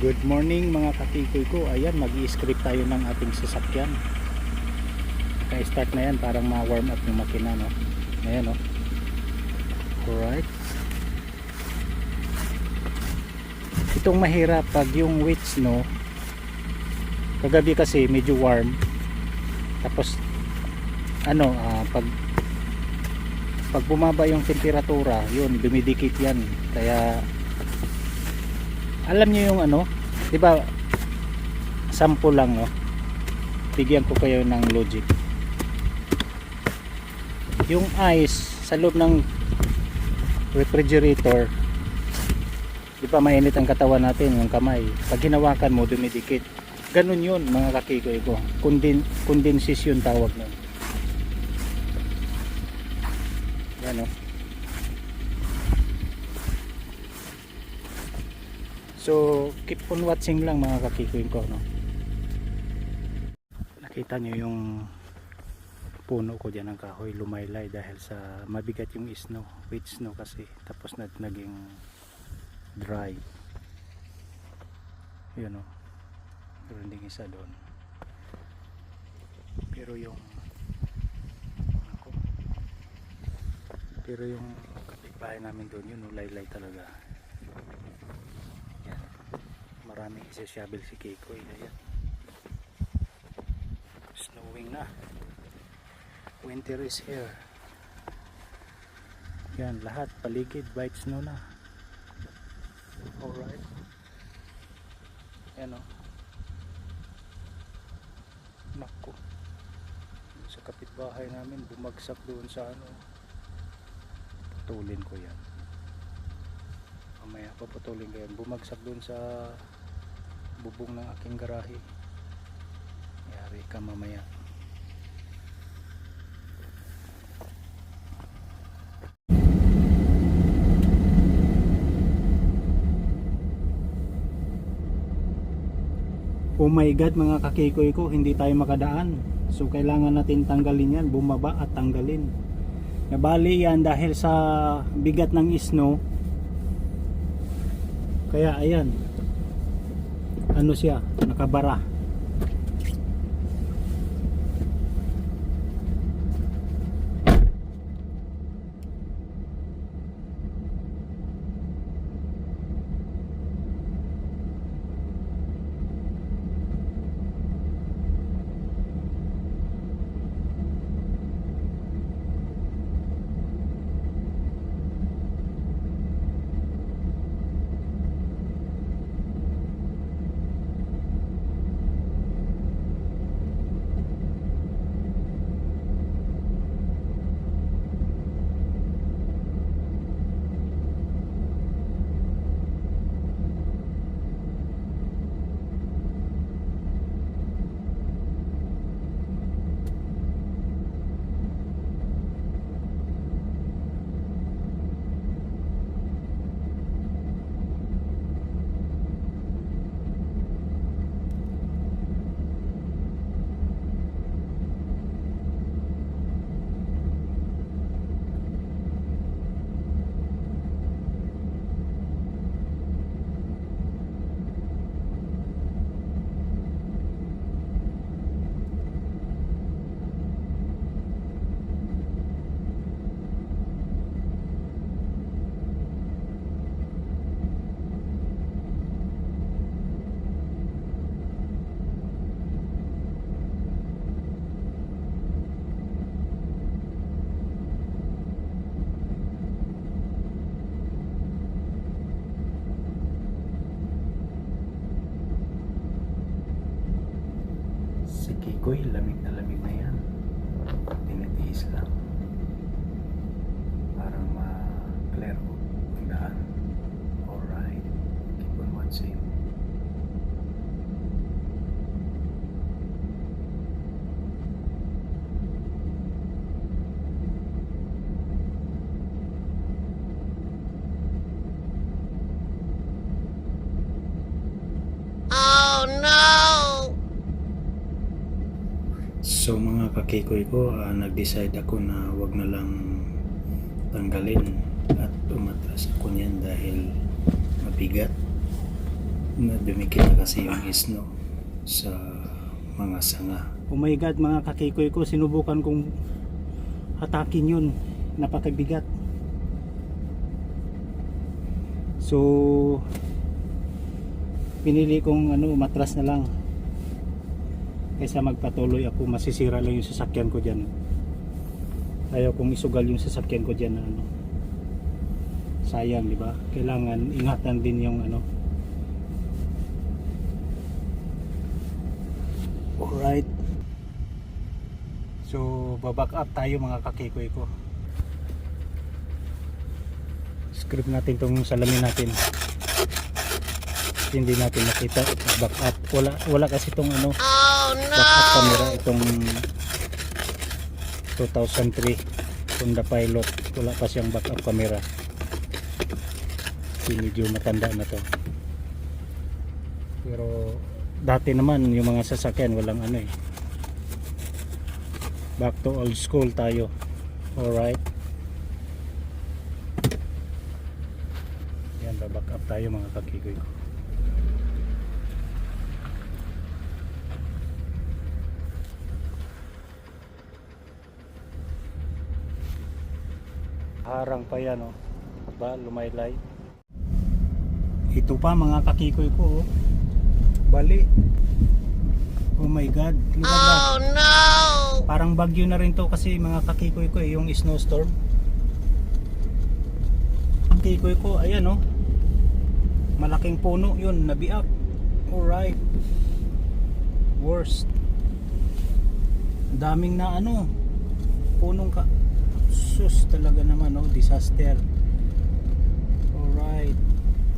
Good morning mga kakikoy ko. Ayan, mag-i-script tayo ng ating sasakyan. Naka-start na yan, parang ma-warm up yung makina, no? Ayan, no? Alright. Itong mahirap pag yung winds, no? Kagabi kasi medyo warm. Tapos pag bumaba yung temperatura, yun, dumidikit yan. Kaya alam niyo yung di ba, sample lang, no? Bigyan ko kayo ng logic. Yung ice sa loob ng refrigerator, di ba mainit ang katawan natin, yung kamay. Pag hinawakan mo, dumidikit. Ganun yun mga kakikoy ko. Condensation tawag nun. Yan, no? So keep on watching lang mga kakikoy ko, no? Nakita nyo yung puno ko dyan ng kahoy lumaylay dahil sa mabigat yung snow, wet snow kasi, tapos naging dry. Yun, no? Meron ding isa doon, pero yung kapitbahay namin doon, yun, laylay talaga. Yan, maraming isasyabel si Kikoy. Ayan, snowing na, winter is here. Yan, lahat paligid white snow na. Alright, yan, o. Naku, sa kapitbahay namin bumagsak doon sa putulin ko yan mamaya, paputulin ko yan. Bumagsak doon sa bubong ng aking garahe. Yari ka mamaya. Oh my God mga kakikoy ko, hindi tayo makadaan. So kailangan natin tanggalin yan, bumaba at tanggalin. Nabali yan dahil sa bigat ng snow. Kaya ayan, siya, nakabara. Si Kikoy, lamig na yan. Tinitiis lang para ma-clear ang daan. Alright, keep on watching. So mga kakikoy ko, nag-decide ako na wag na lang tanggalin at umatras ako niyan dahil mabigat. na dumikit na kasi yung snow sa mga sanga. Oh my god mga kakikoy ko, sinubukan kong hatakin yun, napakabigat. So pinili kong matras na lang kaysa magpatuloy ako, masisira lang yung sasakyan ko dyan. Ayaw kong isugal yung sasakyan ko dyan na sayang, di ba? Kailangan ingatan din yung alright. So baback up tayo mga kakikoy ko. Script natin tong salamin natin, hindi natin nakita. Back up, wala kasi tong back up camera, itong 2003 Honda Pilot, wala pa siyang back up camera. Medyo matanda na to, pero dati naman yung mga sasakyan walang back to old school tayo. Alright, yan, back up tayo mga kakigoy ko. Harang pa yan ba, lumaylay. Ito pa mga kakikoy ko, bali. Oh my god, oh no, parang bagyo na rin to kasi mga kakikoy ko yung snowstorm. Kakikoy ko, ayan malaking puno yun, nabiak. Alright, worst, daming na punong sus talaga naman, disaster. Alright,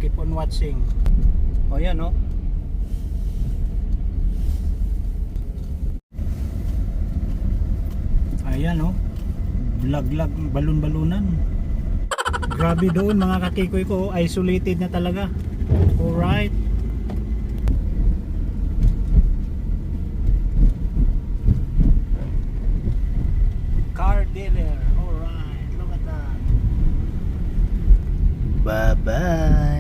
keep on watching. Ayan ayan laglag, balon-balunan. Grabe doon mga kakikoy ko, isolated na talaga. Alright, car dealer. Alright, look at that. Bye bye.